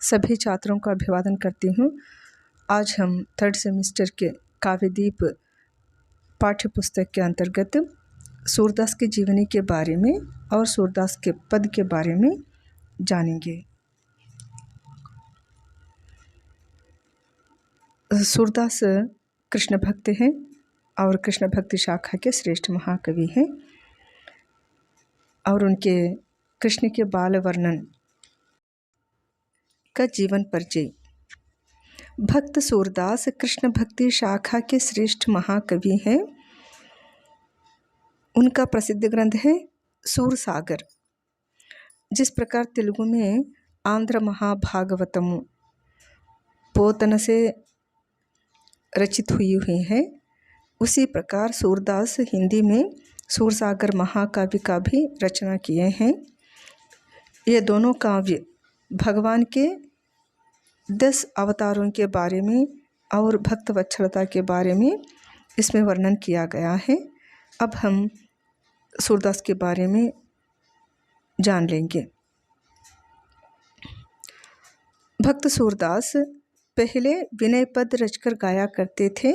सभी छात्रों का अभिवादन करती हूँ। आज हम 3rd सेमेस्टर के काव्यदीप पाठ्य पुस्तक के अंतर्गत सूरदास की जीवनी के बारे में और सूरदास के पद के बारे में जानेंगे। सूरदास कृष्ण भक्त हैं और कृष्ण भक्ति शाखा के श्रेष्ठ महाकवि हैं और उनके कृष्ण के बाल वर्णन का जीवन परिचय। भक्त सूरदास कृष्ण भक्ति शाखा के श्रेष्ठ महाकवि हैं। उनका प्रसिद्ध ग्रंथ है सूरसागर। जिस प्रकार तेलुगु में आंध्र महाभागवतम पोतन से रचित हुई है, उसी प्रकार सूरदास हिंदी में सूरसागर महाकाव्य का भी रचना किए हैं। ये दोनों काव्य भगवान के 10 अवतारों के बारे में और भक्त वत्सलता के बारे में इसमें वर्णन किया गया है। अब हम सूरदास के बारे में जान लेंगे। भक्त सूरदास पहले विनय पद रचकर गाया करते थे,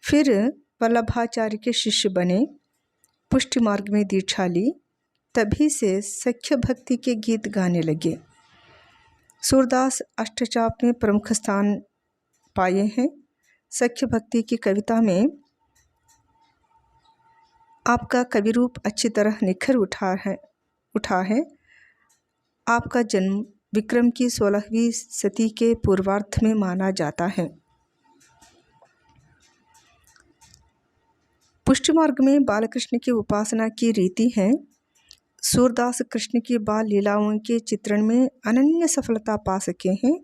फिर वल्लभाचार्य के शिष्य बने, पुष्टि मार्ग में दीक्षा ली, तभी से सख्य भक्ति के गीत गाने लगे। सूरदास अष्टचाप में प्रमुख स्थान पाए हैं। सख्य भक्ति की कविता में आपका कवि रूप अच्छी तरह निखर उठा है। आपका जन्म विक्रम की 16वीं सदी के पूर्वार्ध में माना जाता है। पुष्टि मार्ग में बालकृष्ण की उपासना की रीति है। सूरदास कृष्ण की बाल लीलाओं के चित्रण में अनन्य सफलता पा सके हैं।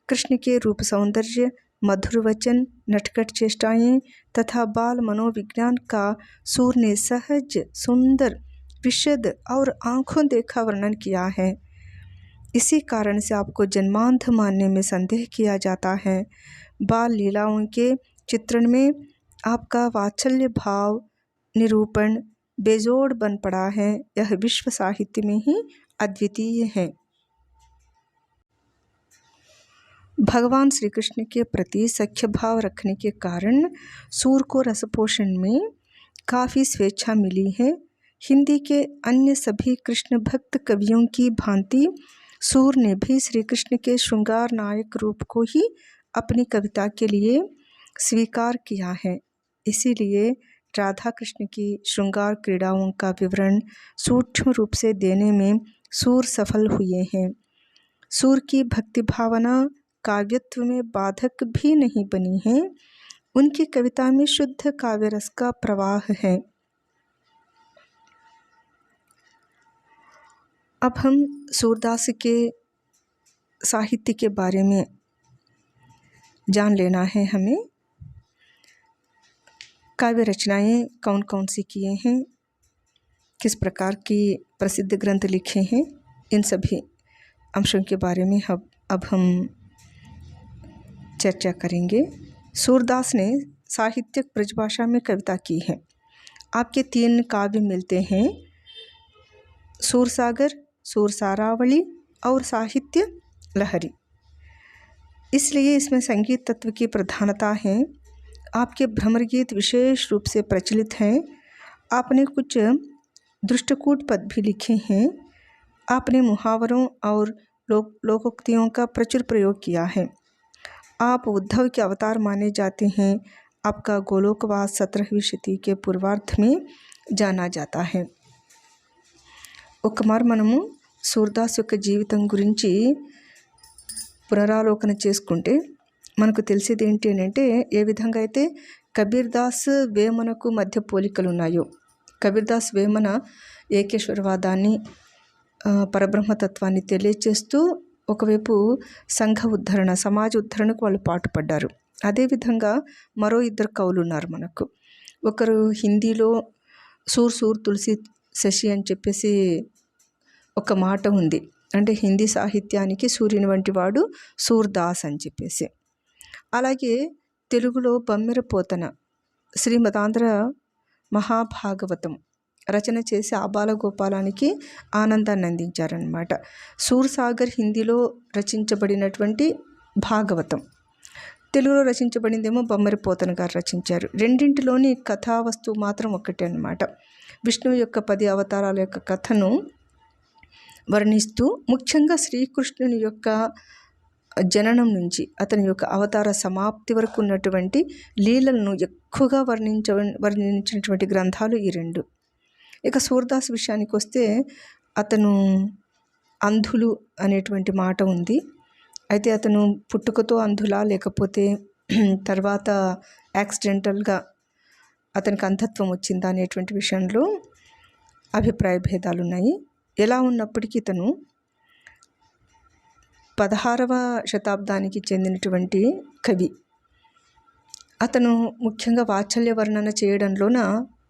कृष्ण के रूप सौंदर्य, मधुर वचन, नटखट चेष्टाएं तथा बाल मनोविज्ञान का सूर ने सहज, सुंदर, विशद और आंखों देखा वर्णन किया है। इसी कारण से आपको जन्मांध मानने में संदेह किया जाता है। बाल लीलाओं के चित्रण में आपका वात्सल्य भाव निरूपण बेजोड़ बन पड़ा है। यह विश्व साहित्य में ही अद्वितीय है। भगवान श्री कृष्ण के प्रति सख्य भाव रखने के कारण सूर को रसपोषण में काफ़ी स्वेच्छा मिली है। हिंदी के अन्य सभी कृष्ण भक्त कवियों की भांति सूर ने भी श्री कृष्ण के श्रृंगार नायक रूप को ही अपनी कविता के लिए स्वीकार किया है। इसीलिए राधा कृष्ण की श्रृंगार क्रीड़ाओं का विवरण सूक्ष्म रूप से देने में सूर सफल हुए हैं। सूर की भक्ति भावना काव्यत्व में बाधक भी नहीं बनी है। उनकी कविता में शुद्ध काव्य रस का प्रवाह है। अब हम सूरदास के साहित्य के बारे में जान लेना है हमें। काव्य रचनाएं कौन कौन सी किए हैं, किस प्रकार की प्रसिद्ध ग्रंथ लिखे हैं, इन सभी अंशों के बारे में अब हम चर्चा करेंगे। सूरदास ने साहित्यिक ब्रजभाषा में कविता की है। आपके 3 काव्य मिलते हैं, सूरसागर, सूरसारावली और साहित्य लहरी। इसलिए इसमें संगीत तत्व की प्रधानता है। आपके भ्रमर गीत विशेष रूप से प्रचलित हैं। आपने कुछ दृष्टकूट पद भी लिखे हैं। आपने मुहावरों और लोकोक्तियों का प्रचुर प्रयोग किया है। आप उद्धव के अवतार माने जाते हैं। आपका गोलोकवास 17वीं शती के पूर्वार्ध में जाना जाता है। ఒక మనము సూరదాస్ యొక్క జీవితం గురించి పునరాలోకన చేసుకుంటే మనకు తెలిసేది ఏంటి అంటే, ఏ విధంగా అయితే కబీర్ దాస్ వేమనకు మధ్య పోలికలు ఉన్నాయో, కబీర్ దాస్ వేమన ఏకేశ్వరవాదాన్ని, పరబ్రహ్మతత్వాన్ని తెలియచేస్తూ ఒకవైపు సంఘ ఉద్ధరణ, సమాజ ఉద్ధరణకు వాళ్ళు పాటుపడ్డారు. అదేవిధంగా మరో 2 కవులు ఉన్నారు మనకు. ఒకరు హిందీలో సూర్ తులసి శశి అని చెప్పేసి ఒక మాట ఉంది. అంటే హిందీ సాహిత్యానికి సూర్యుని వంటి వాడు సూర్దాస్ అని చెప్పేసి. అలాగే తెలుగులో బమ్మెర పోతన శ్రీమదాంధ్ర మహాభాగవతం రచన చేసి ఆబాలగోపాలానికి ఆనందాన్ని అందించారనమాట. సూర్సాగర్ హిందీలో రచించబడినటువంటి భాగవతం, తెలుగులో రచించబడిందేమో బొమ్మరి పోతన గారు రచించారు. రెండింటిలోని కథా వస్తువు మాత్రం ఒక్కటే అన్నమాట. విష్ణువు యొక్క 10 అవతారాల యొక్క కథను వర్ణిస్తూ ముఖ్యంగా శ్రీకృష్ణుని యొక్క జననం నుంచి అతని యొక్క అవతార సమాప్తి వరకు ఉన్నటువంటి లీలలను ఎక్కువగా వర్ణించినటువంటి గ్రంథాలు ఈ 2. ఇక సూర్దాస్ విషయానికి వస్తే అతను అంధులు అనేటువంటి మాట ఉంది. అయితే అతను పుట్టుకతో అంధులా లేకపోతే తర్వాత యాక్సిడెంటల్గా అతనికి అంధత్వం వచ్చిందా అనేటువంటి విషయంలో అభిప్రాయ భేదాలు ఉన్నాయి. ఎలా ఉన్నప్పటికీ ఇతను 16వ శతాబ్దానికి చెందినటువంటి కవి. అతను ముఖ్యంగా వాత్సల్య వర్ణన చేయడంలోన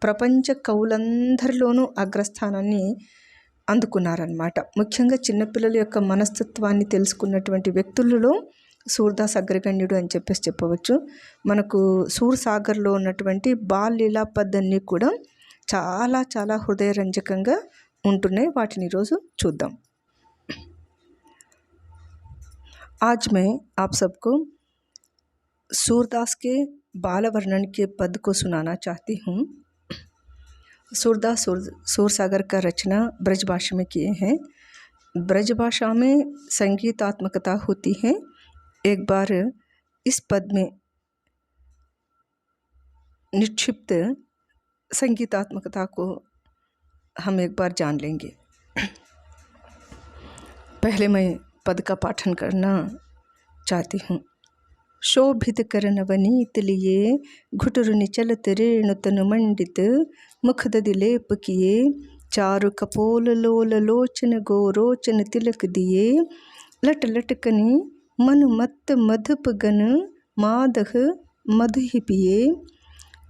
ప్రపంచ కవులందరిలోనూ అగ్రస్థానాన్ని అందుకున్నారన్నమాట. ముఖ్యంగా చిన్నపిల్లల యొక్క మనస్తత్వాన్ని తెలుసుకున్నటువంటి వ్యక్తులలో సూర్దాస్ అగ్రగణ్యుడు అని చెప్పవచ్చు. మనకు సూర్సాగర్లో ఉన్నటువంటి బాల్ లీలా పద్దన్నీ కూడా చాలా చాలా హృదయరంజకంగా ఉంటున్నాయి. వాటిని ఈరోజు చూద్దాం. आज मैं आप सबको सूरदास के बाल वर्णन के पद को सुनाना चाहती हूँ. सूरदास सूरसागर का रचना ब्रज भाषा में किए हैं. ब्रज भाषा में संगीतात्मकता होती है. एक बार इस पद में निक्षिप्त संगीतात्मकता को हम एक बार जान लेंगे. पहले मैं पद का पाठन करना चाहती हूँ. शोभित कर नवनीत लिए घुटुर निचलत रेणु तनु मंडित मुखदधि लेप किए चारु कपोल लोल लोचन गोरोचन तिलक दिए लट लटकनी मनुमत्त मधुप गन मादह मधु पिए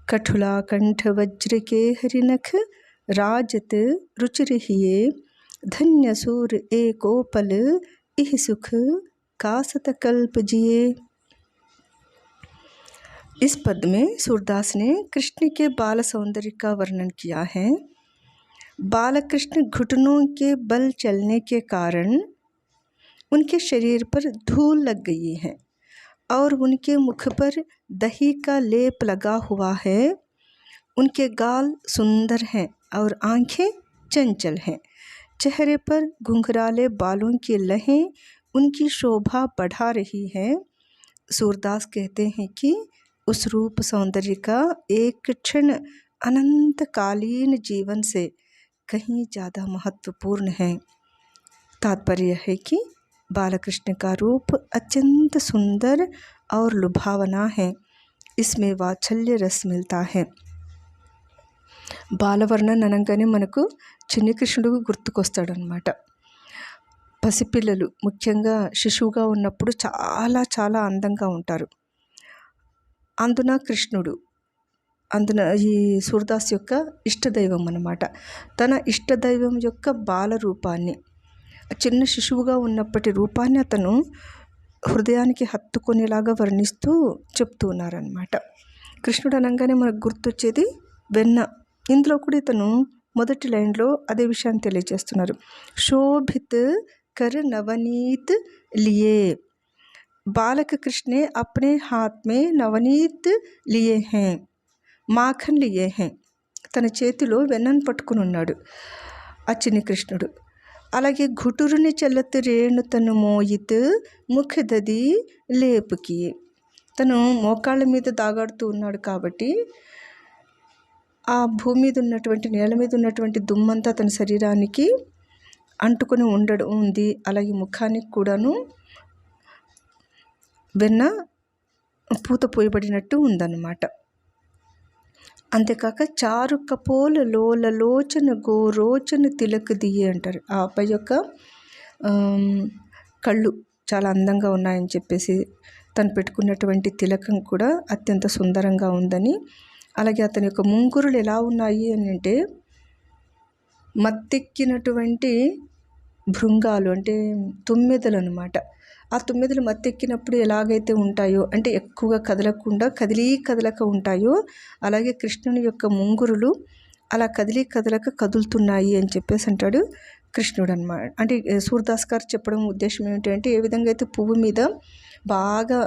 कठुला कंठ वज्र के हरिनख राजत रुचिरहिए धन्य सूर एको पल इह सुख कासत कल्प जिए. इस पद में सूरदास ने कृष्ण के बाल सौंदर्य का वर्णन किया है. बालकृष्ण घुटनों के बल चलने के कारण उनके शरीर पर धूल लग गई है और उनके मुख पर दही का लेप लगा हुआ है. उनके गाल सुंदर हैं और आंखें चंचल हैं. चेहरे पर घुंघराले बालों की लहें उनकी शोभा बढ़ा रही है. सूरदास कहते हैं कि उस रूप सौंदर्य का एक क्षण अनंतकालीन जीवन से कहीं ज़्यादा महत्वपूर्ण है. तात्पर्य है कि बालकृष्ण का रूप अत्यंत सुंदर और लुभावना है. इसमें वात्सल्य रस मिलता है. బాలవర్ణన్ అనగానే మనకు చిన్ని కృష్ణుడు గుర్తుకొస్తాడనమాట. పసిపిల్లలు ముఖ్యంగా శిశువుగా ఉన్నప్పుడు చాలా చాలా అందంగా ఉంటారు. అందున కృష్ణుడు ఈ సూరదాస్ యొక్క ఇష్టదైవం అన్నమాట. తన ఇష్టదైవం యొక్క బాల రూపాన్ని, చిన్న శిశువుగా ఉన్నప్పటి రూపాన్ని అతను హృదయానికి హత్తుకునేలాగా వర్ణిస్తూ చెప్తూ ఉన్నారనమాట. కృష్ణుడు అనగానే మనకు గుర్తొచ్చేది వెన్న. ఇందులో కూడా ఇతను మొదటి లైన్లో అదే విషయాన్ని తెలియజేస్తున్నారు. శోభిత్ కర్ నవనీత్ లియే బాలక కృష్ణే అప్నే హాత్ మే నవనీత్ లియే హే మాఖన్ లియే హే. తన చేతిలో వెన్నను పట్టుకుని ఉన్నాడు ఆ చిన్ని కృష్ణుడు. అలాగే ఘుటురుని చల్లత్ రేణు తను మోయిత్ ముఖదది లేపుకి, తను మోకాళ్ళ మీద దాగాడుతూ ఉన్నాడు కాబట్టి ఆ భూమి మీద ఉన్నటువంటి నేల మీద ఉన్నటువంటి దుమ్మంతా తన శరీరానికి అంటుకొని ఉండడం ఉంది. అలాగే ముఖానికి కూడాను వెన్న పూత పోయబడినట్టు ఉందన్నమాట. అంతేకాక చారు కపోల లోల లోచన గోరోచన తిలక్ దియే అంటారు. ఆ అబ్బాయి యొక్క కళ్ళు చాలా అందంగా ఉన్నాయని చెప్పేసి తను పెట్టుకున్నటువంటి తిలకం కూడా అత్యంత సుందరంగా ఉందని, అలాగే అతని యొక్క ముంగురులు ఎలా ఉన్నాయి అని అంటే మత్తెక్కినటువంటి భృంగాలు అంటే తుమ్మెదలు అనమాట. ఆ తుమ్మెదలు మత్తెక్కినప్పుడు ఎలాగైతే ఉంటాయో అంటే ఎక్కువగా కదలకుండా కదలక ఉంటాయో అలాగే కృష్ణుని యొక్క ముంగురులు అలా కదలక కదులుతున్నాయి అని చెప్పేసి అంటాడు కృష్ణుడు అనమాట. అంటే సూర్దాస్ గారు చెప్పడం ఉద్దేశం ఏమిటంటే, ఏ విధంగా అయితే పువ్వు మీద బాగా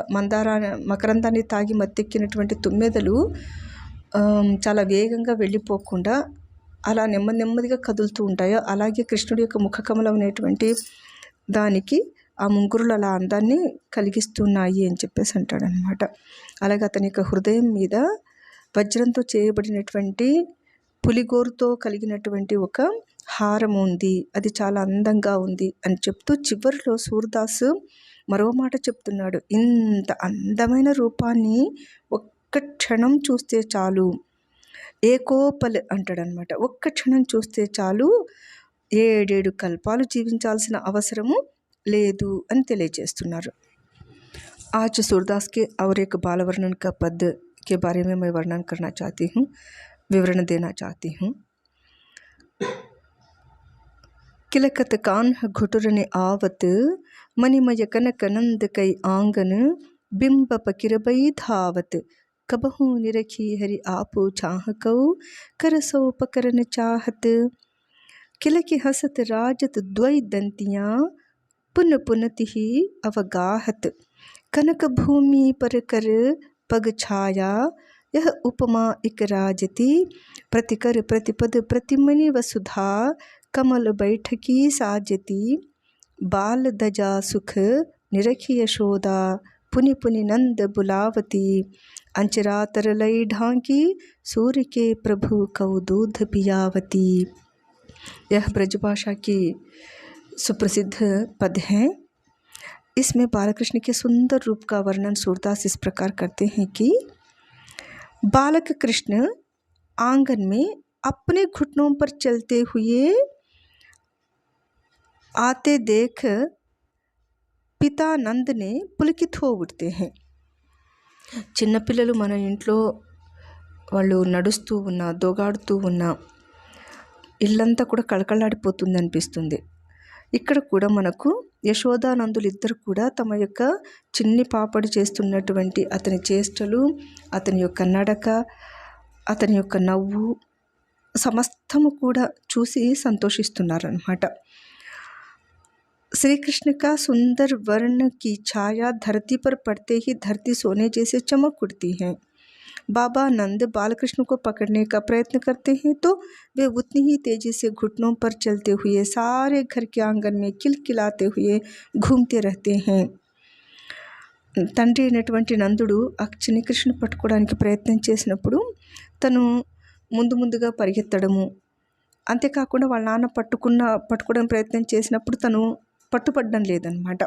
మకరందాన్ని తాగి మత్తెక్కినటువంటి తుమ్మెదలు చాలా వేగంగా వెళ్ళిపోకుండా అలా నెమ్మదిగా కదులుతూ ఉంటాయో, అలాగే కృష్ణుడి యొక్క ముఖకమలం అనేటువంటి దానికి ఆ ముంగురులు అలా అందాన్ని కలిగిస్తున్నాయి అని చెప్పేసి అంటాడనమాట. అలాగే అతని యొక్క హృదయం మీద వజ్రంతో చేయబడినటువంటి పులిగోరుతో కలిగినటువంటి ఒక హారం ఉంది, అది చాలా అందంగా ఉంది అని చెప్తూ చివరిలో సూర్దాస్ మరో మాట చెప్తున్నాడు. ఇంత అందమైన రూపాన్ని ఒక్క క్షణం చూస్తే చాలు, ఏకోపల్ అంటాడనమాట. ఒక్క క్షణం చూస్తే చాలు, 7 కల్పాలు జీవించాల్సిన అవసరము లేదు అని తెలియజేస్తున్నారు. आज सूरदास के और एक बाल वर्णन का पद के बारे में मैं वर्णन करना चाहती हूँ, विवरण देना चाहती हूँ. किलकत कान्ह घुटुरने आवत मणिमय कनक नंद कई आंगन बिंब पकिरबई धावत कबहू निरखी हरि आपो चाह कौ करसो पकरन चाहत किलकी हसत राजत द्वै दंतियाँ पुन पुनति ही अवगाहत कनक भूमि पर कर पग छाया यह उपमा इक राजती प्रतिकर प्रतिपद प्रतिमनि वसुधा कमल बैठकी साजती बाल दजा सुख निरखी यशोदा पुनि पुनि नंद बुलावती अंचरा तरलई ढांकी सूर्य के प्रभु कौ दूध पियावती. यह ब्रजभाषा की सुप्रसिद्ध पद हैं. इसमें बालकृष्ण के सुंदर रूप का वर्णन सूरदास इस प्रकार करते हैं कि बालक कृष्ण आंगन में अपने घुटनों पर चलते हुए आते देख पिता नंद ने पुलकित हो उठते हैं. చిన్నపిల్లలు మన ఇంట్లో వాళ్ళు నడుస్తూ ఉన్నా, దోగాడుతూ ఉన్నా ఇల్లంతా కూడా కళకళలాడిపోతుంది అనిపిస్తుంది. ఇక్కడ కూడా మనకు యశోదానందులు ఇద్దరు కూడా తమ యొక్క చిన్ని పాపడి చేస్తున్నటువంటి అతని చేష్టలు, అతని యొక్క నడక, అతని యొక్క నవ్వు సమస్తము కూడా చూసి సంతోషిస్తున్నారన్నమాట. श्री कृष्ण का सुंदर वर्ण की छाया धरती पर पड़ते ही धरती सोने जैसे चमक उठती है. बाबा नंद बालकृष्ण को पकड़ने का प्रयत्न करते हैं तो वे उतनी ही तेजी से घुटनों पर चलते हुए सारे घर के आंगन में किलकिलाते हुए घूमते रहते हैं. తండ్రి అయినటువంటి నందుడు ఆ చిన్ని కృష్ణ పట్టుకోవడానికి ప్రయత్నం చేసినప్పుడు తను ముందుగా పరిగెత్తడము, అంతేకాకుండా వాళ్ళ నాన్న పట్టుకోవడానికి ప్రయత్నం చేసినప్పుడు తను పట్టుపడడం లేదనమాట.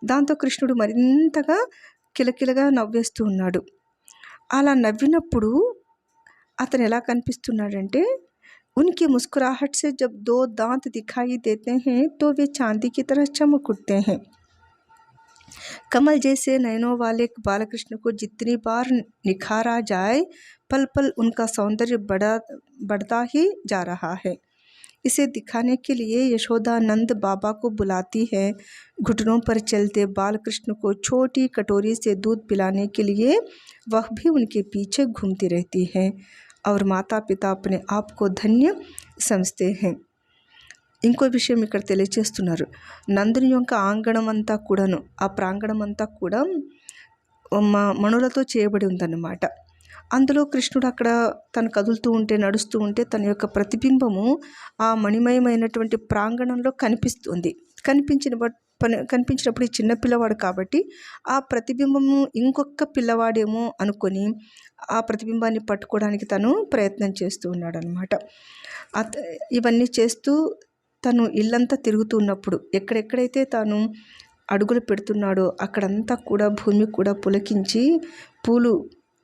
దాంతో కృష్ణుడు మరింతగా కిలకిలగా నవ్వేస్తూ ఉన్నాడు. అలా నవ్వినప్పుడు అతను ఎలా కనిపిస్తున్నాడంటే, उनकी मुस्कुराहट से जब 2 दांत दिखाई देते हैं तो वे चांदी की तरह चमक उठते हैं. कमल जैसे नयनों वाले बालकृष्ण को जितनी बार निखारा जाए पल पल उनका सौंदर्य बढ़ता ही जा रहा है. इसे दिखाने के लिए यशोदा नंद बाबा को बुलाती है. घुटनों पर चलते बालकृष्ण को छोटी कटोरी से दूध पिलाने के लिए वह भी उनके पीछे घूमती रहती है और माता पिता अपने आप को धन्य समझते हैं. ఇంకో విషయం ఇక్కడ తెలియచేస్తున్నారు. నందుని యొక్క ఆంగణం అంతా కూడాను, ఆ ప్రాంగణం అంతా కూడా మణులతో చేయబడి ఉందన్నమాట. అందులో కృష్ణుడు అక్కడ తను కదులుతూ ఉంటే, నడుస్తూ ఉంటే తన యొక్క ప్రతిబింబము ఆ మణిమయమైనటువంటి ప్రాంగణంలో కనిపిస్తుంది. కనిపించినప్పుడు ఈ చిన్న పిల్లవాడు కాబట్టి ఆ ప్రతిబింబము ఇంకొక పిల్లవాడేమో అనుకొని ఆ ప్రతిబింబాన్ని పట్టుకోవడానికి తను ప్రయత్నం చేస్తూ ఉన్నాడు అనమాట. ఇవన్నీ చేస్తూ తను ఇల్లంతా తిరుగుతూ ఉన్నప్పుడు ఎక్కడెక్కడైతే తాను అడుగులు పెడుతున్నాడో అక్కడంతా కూడా భూమి కూడా పులకించి పూలు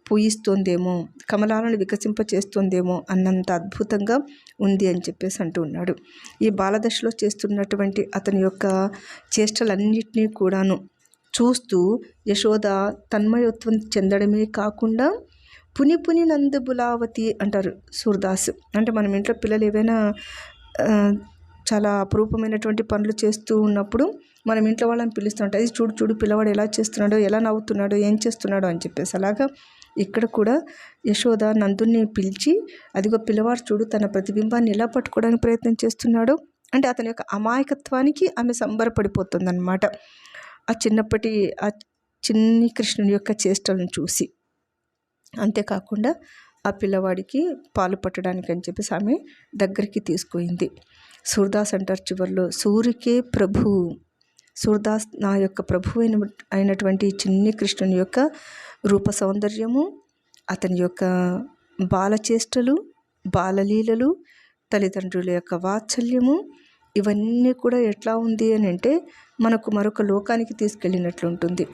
పూయిస్తోందేమో, కమలాలను వికసింపచేస్తోందేమో అన్నంత అద్భుతంగా ఉంది అని చెప్పేసి అంటూ ఉన్నాడు. ఈ బాలదశలో చేస్తున్నటువంటి అతని యొక్క చేష్టలన్నింటినీ కూడాను చూస్తూ యశోద తన్మయత్వం చెందడమే కాకుండా పుని పుని నంద బులావతి అంటారు సూర్దాస్. అంటే మనం ఇంట్లో పిల్లలు ఏవైనా చాలా అపురూపమైనటువంటి పనులు చేస్తూ ఉన్నప్పుడు మనం ఇంట్లో వాళ్ళని పిలుస్తుంటాం, అది చూడు పిల్లవాడు ఎలా చేస్తున్నాడో, ఎలా నవ్వుతున్నాడో, ఏం చేస్తున్నాడో అని చెప్పేసి. అలాగా ఇక్కడ కూడా యశోద నందుని పిలిచి, అదిగో పిల్లవాడు చూడు తన ప్రతిబింబాన్ని ఎలా పట్టుకోవడానికి ప్రయత్నం చేస్తున్నాడో, అంటే అతని యొక్క అమాయకత్వానికి ఆమె సంబరపడిపోతుందన్నమాట. ఆ చిన్నప్పటి ఆ చిన్ని కృష్ణుని యొక్క చేష్టలను చూసి. అంతేకాకుండా ఆ పిల్లవాడికి పాలు పట్టడానికి అని చెప్పేసి ఆమె దగ్గరికి తీసుకుపోయింది. సూర్దాస్ అంటారు చివరిలో, సూర్యకే ప్రభు, సూర్దాస్ నా యొక్క ప్రభు అయినటువంటి చిన్ని కృష్ణుని యొక్క రూప సౌందర్యము, అతని యొక్క బాలచేష్టలు, బాలలీలలు, తల్లిదండ్రుల యొక్క వాత్సల్యము, ఇవన్నీ కూడా ఎట్లా ఉంది అని అంటే మనకు మరొక లోకానికి తీసుకెళ్ళినట్లు ఉంటుంది.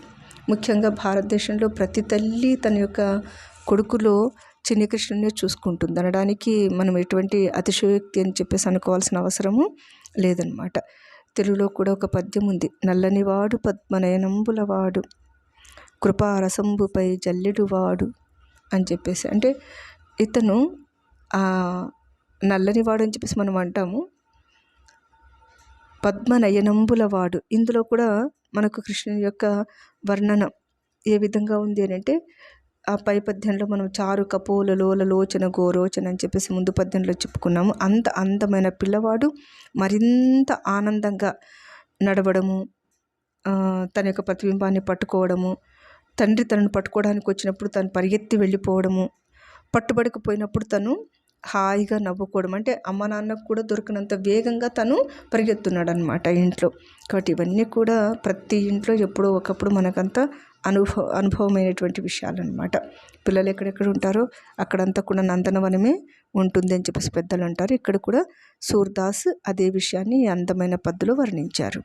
ముఖ్యంగా భారతదేశంలో ప్రతి తల్లి తన యొక్క కొడుకులో చిన్ని కృష్ణుని చూసుకుంటుంది అనడానికి మనం ఎటువంటి అతిశయోక్తి అని చెప్పేసి అనుకోవాల్సిన అవసరము లేదనమాట. తెలుగులో కూడా ఒక పద్యం ఉంది, నల్లనివాడు పద్మనయనంబులవాడు కృపారసంబుపై జల్లెడువాడు అని చెప్పేసి. అంటే ఇతను నల్లనివాడు అని చెప్పేసి మనం అంటాము, పద్మనయనంబులవాడు. ఇందులో కూడా మనకు కృష్ణుని యొక్క వర్ణన ఏ విధంగా ఉంది అని అంటే, ఆ పై పద్యంలో మనం చారు కపోల లోల లోచన గోరోచన అని చెప్పేసి ముందు పద్యంలో చెప్పుకున్నాము. అంత అందమైన పిల్లవాడు మరింత ఆనందంగా నడవడము, తన యొక్క ప్రతిబింబాన్ని పట్టుకోవడము, తండ్రి తనను పట్టుకోవడానికి వచ్చినప్పుడు తను పరిగెత్తి వెళ్ళిపోవడము, పట్టుబడకపోయినప్పుడు తను హాయిగా నవ్వుకోవడం, అంటే అమ్మ నాన్నకు కూడా దొరికినంత వేగంగా తను పరిగెత్తున్నాడు అనమాట ఇంట్లో. కాబట్టి ఇవన్నీ కూడా ప్రతి ఇంట్లో ఎప్పుడో ఒకప్పుడు మనకంతా అనుభవమైనటువంటి విషయాలు అనమాట. పిల్లలు ఎక్కడెక్కడ ఉంటారో అక్కడంతా కూడా నందనవనమే ఉంటుంది అని చెప్పేసి పెద్దలు అంటారు. ఇక్కడ కూడా సూర్దాస్ అదే విషయాన్ని అందమైన పద్ధతిలో వర్ణించారు.